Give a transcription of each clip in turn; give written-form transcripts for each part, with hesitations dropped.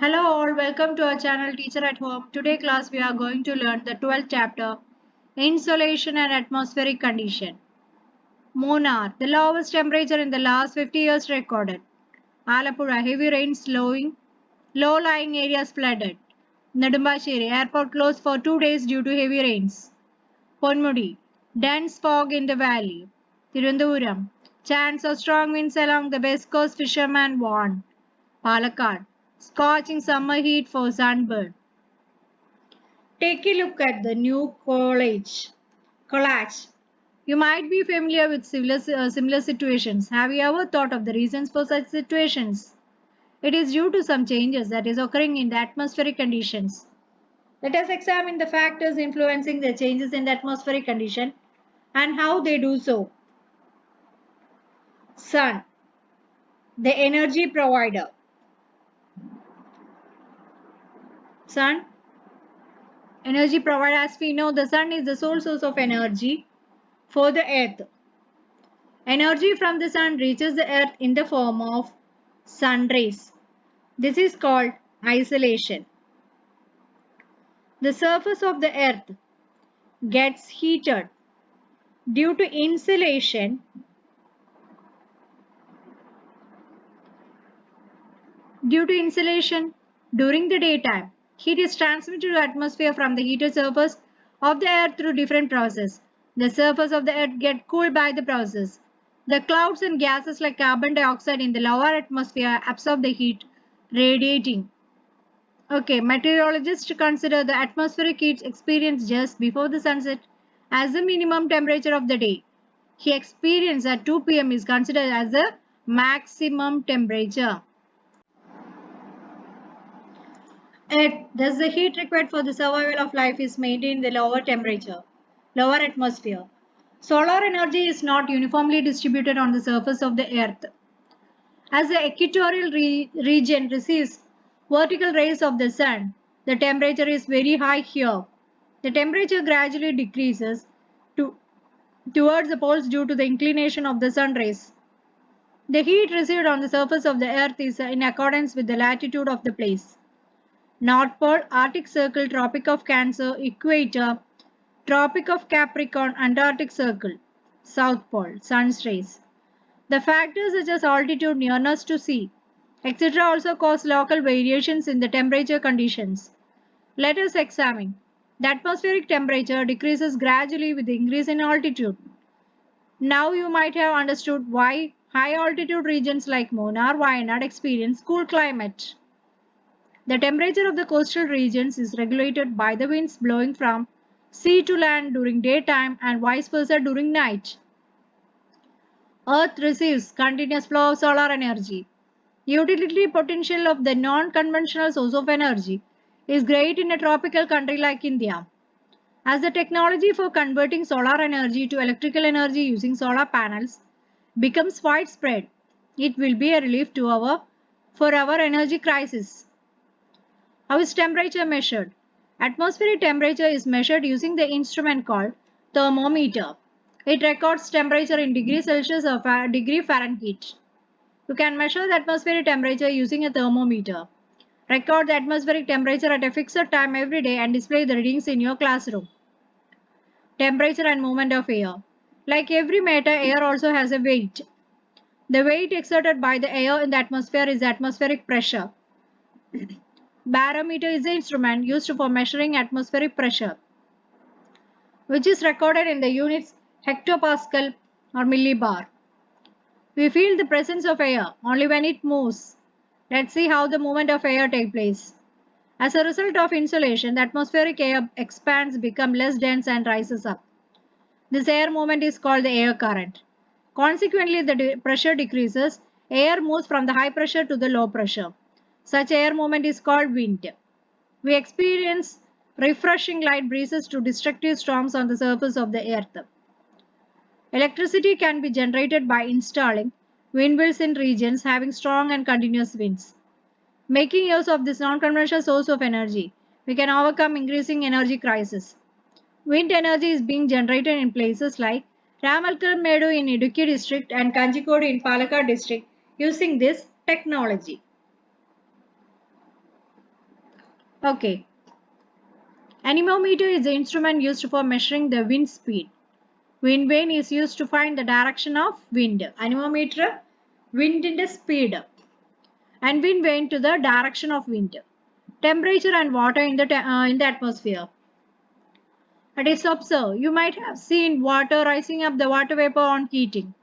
Hello all, welcome to our channel Teacher at Home. Today class we are going to learn the 12th chapter, Insolation and Atmospheric Condition. Munnar, the lowest temperature in the last 50 years recorded. Alappuzha, heavy rains slowing, low-lying areas flooded. Nedumbashiri, airport closed for 2 days due to heavy rains. Ponmudi, dense fog in the valley. Tirunelvelim, chance of strong winds along the west coast, fishermen warned. Palakkad, scorching summer heat for sunburn. Take a look at the new collage. You might be familiar with similar situations. Have you ever thought of the reasons for such situations? It is due to some changes that is occurring in the atmospheric conditions. Let us examine the factors influencing the changes in the atmospheric condition and how they do so. Sun, the energy provider. Sun, energy provider. As we know, the sun is the sole source of energy for the earth. Energy from the sun reaches the earth in the form of sun rays. This is called isolation. The surface of the earth gets heated due to insolation during the daytime. Heat is transmitted to the atmosphere from the heated surface of the earth through different processes. The surface of the earth gets cooled by the process. The clouds and gases like carbon dioxide in the lower atmosphere absorb the heat, radiating. Okay, meteorologists consider the atmospheric heat experienced just before the sunset as the minimum temperature of the day. Heat experienced at 2 p.m. is considered as the maximum temperature. Thus, the heat required for the survival of life is maintained in the lower atmosphere. Solar energy is not uniformly distributed on the surface of the earth. As the equatorial region receives vertical rays of the sun, the temperature is very high here. The temperature gradually decreases towards the poles due to the inclination of the sun rays. The heat received on the surface of the earth is in accordance with the latitude of the place. North Pole, Arctic Circle, Tropic of Cancer, Equator, Tropic of Capricorn, Antarctic Circle. South Pole, sun's rays. The factors such as altitude, nearness to sea, etc. also cause local variations in the temperature conditions. Let us examine. The atmospheric temperature decreases gradually with the increase in altitude. Now you might have understood why high altitude regions like Munnar, Wayanad experience cool climate. The temperature of the coastal regions is regulated by the winds blowing from sea to land during daytime and vice versa during night. Earth receives continuous flow of solar energy. Utility potential of the non-conventional source of energy is great in a tropical country like India. As the technology for converting solar energy to electrical energy using solar panels becomes widespread, it will be a relief for our energy crisis. How is temperature measured? Atmospheric temperature is measured using the instrument called thermometer. It records temperature in degrees Celsius or degree Fahrenheit. You can measure the atmospheric temperature using a thermometer. Record the atmospheric temperature at a fixed time every day and display the readings in your classroom. Temperature and movement of air. Like every matter, air also has a weight. The weight exerted by the air in the atmosphere is the atmospheric pressure. Barometer is the instrument used for measuring atmospheric pressure, which is recorded in the units hectopascal or millibar. We feel the presence of air only when it moves. Let's see how the movement of air takes place. As a result of insolation, the atmospheric air expands, becomes less dense and rises up. This air movement is called the air current. Consequently, the pressure decreases. Air moves from the high pressure to the low pressure. Such air movement is called wind. We experience refreshing light breezes to destructive storms on the surface of the earth. Electricity can be generated by installing windmills in regions having strong and continuous winds. Making use of this non-conventional source of energy, we can overcome increasing energy crisis. Wind energy is being generated in places like Ramalkal-Medu in Idukki district and Kanjikodu in Palakkad district using this technology. Okay. Anemometer is the instrument used for measuring the wind speed. Wind vane is used to find the direction of wind. Anemometer, wind in the speed, and wind vane to the direction of wind. Temperature and water in the atmosphere. It is observed. You might have seen water rising up the water vapor on heating.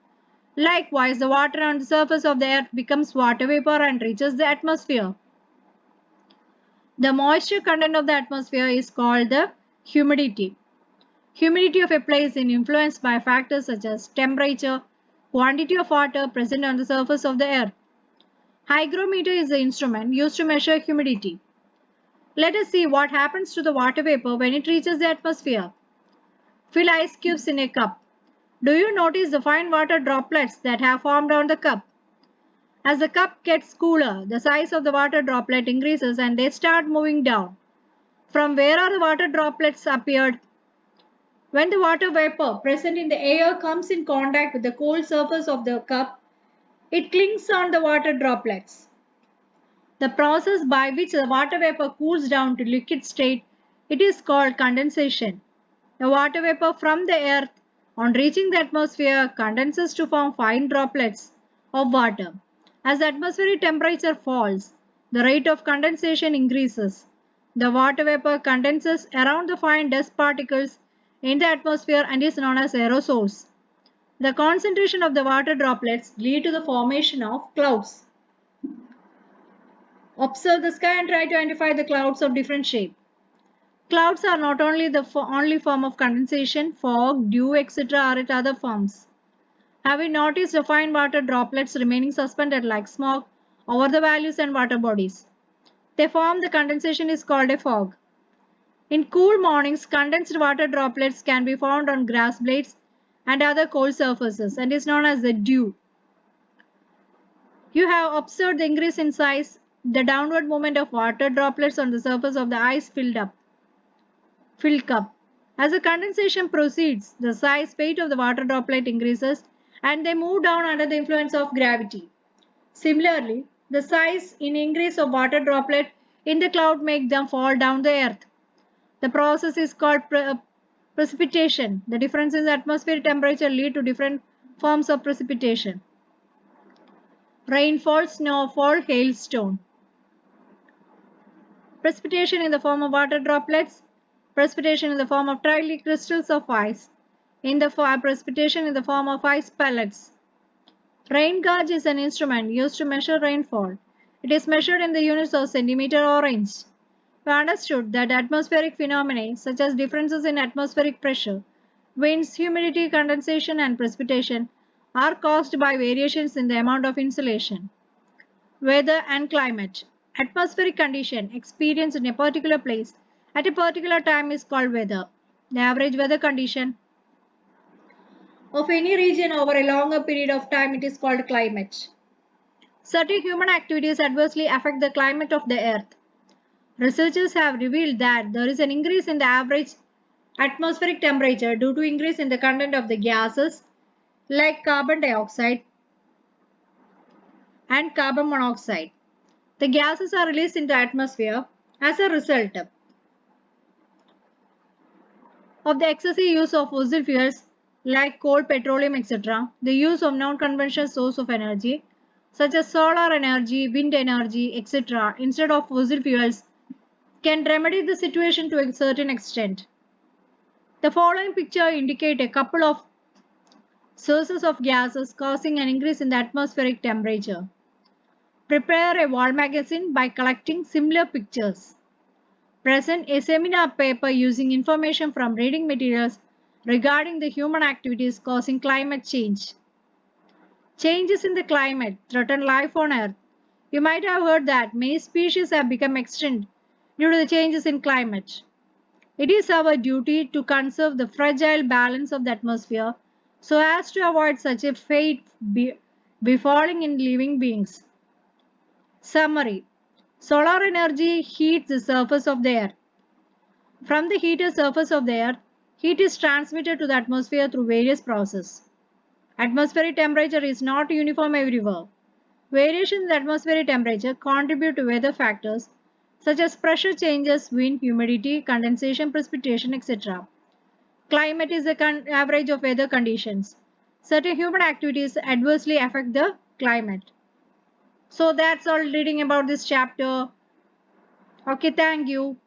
Likewise, the water on the surface of the earth becomes water vapor and reaches the atmosphere. The moisture content of the atmosphere is called the humidity. Humidity of a place is influenced by factors such as temperature, quantity of water present on the surface of the earth. Hygrometer is the instrument used to measure humidity. Let us see what happens to the water vapor when it reaches the atmosphere. Fill ice cubes in a cup. Do you notice the fine water droplets that have formed on the cup? As the cup gets cooler, the size of the water droplet increases and they start moving down. From where are the water droplets appeared? When the water vapor present in the air comes in contact with the cold surface of the cup, it clings on the water droplets. The process by which the water vapor cools down to liquid state, it is called condensation. The water vapor from the earth, on reaching the atmosphere, condenses to form fine droplets of water. As the atmospheric temperature falls, the rate of condensation increases. The water vapor condenses around the fine dust particles in the atmosphere and is known as aerosols. The concentration of the water droplets lead to the formation of clouds. Observe the sky and try to identify the clouds of different shape. Clouds are not only the only form of condensation, fog, dew, etc. are at other forms. Have you noticed the fine water droplets remaining suspended like smoke over the valleys and water bodies? They form the condensation is called a fog. In cool mornings, condensed water droplets can be found on grass blades and other cold surfaces and is known as the dew. You have observed the increase in size, the downward movement of water droplets on the surface of the ice filled cup. As the condensation proceeds, the size weight of the water droplet increases and they move down under the influence of gravity. Similarly, the size in increase of water droplet in the cloud make them fall down the earth. The process is called precipitation. The difference in the atmospheric temperature lead to different forms of precipitation. Rainfall, snowfall, hailstone. Precipitation in the form of water droplets. Precipitation in the form of tiny crystals of ice. Precipitation in the form of ice pellets. Rain gauge is an instrument used to measure rainfall. It is measured in the units of centimeter or inch. We understood that atmospheric phenomena such as differences in atmospheric pressure, winds, humidity, condensation, and precipitation are caused by variations in the amount of insolation. Weather and climate. Atmospheric condition experienced in a particular place at a particular time is called weather. The average weather condition of any region over a longer period of time it is called climate. Certain human activities adversely affect the climate of the earth. Researchers have revealed that there is an increase in the average atmospheric temperature due to increase in the content of the gases like carbon dioxide and carbon monoxide. The gases are released into the atmosphere as a result of the excessive use of fossil fuels like coal, petroleum, etc. The use of non-conventional source of energy such as solar energy, wind energy, etc. instead of fossil fuels can remedy the situation to a certain extent. The following picture indicates a couple of sources of gases causing an increase in the atmospheric temperature. Prepare a wall magazine by collecting similar pictures. Present a seminar paper using information from reading materials regarding the human activities causing climate change. Changes in the climate threaten life on Earth. You might have heard that many species have become extinct due to the changes in climate. It is our duty to conserve the fragile balance of the atmosphere so as to avoid such a fate befalling in living beings. Summary. Solar energy heats the surface of the earth. From the heated surface of the earth, heat is transmitted to the atmosphere through various processes. Atmospheric temperature is not uniform everywhere. Variations in the atmospheric temperature contribute to weather factors such as pressure changes, wind, humidity, condensation, precipitation, etc. Climate is the average of weather conditions. Certain human activities adversely affect the climate. So that's all reading about this chapter. Okay, thank you.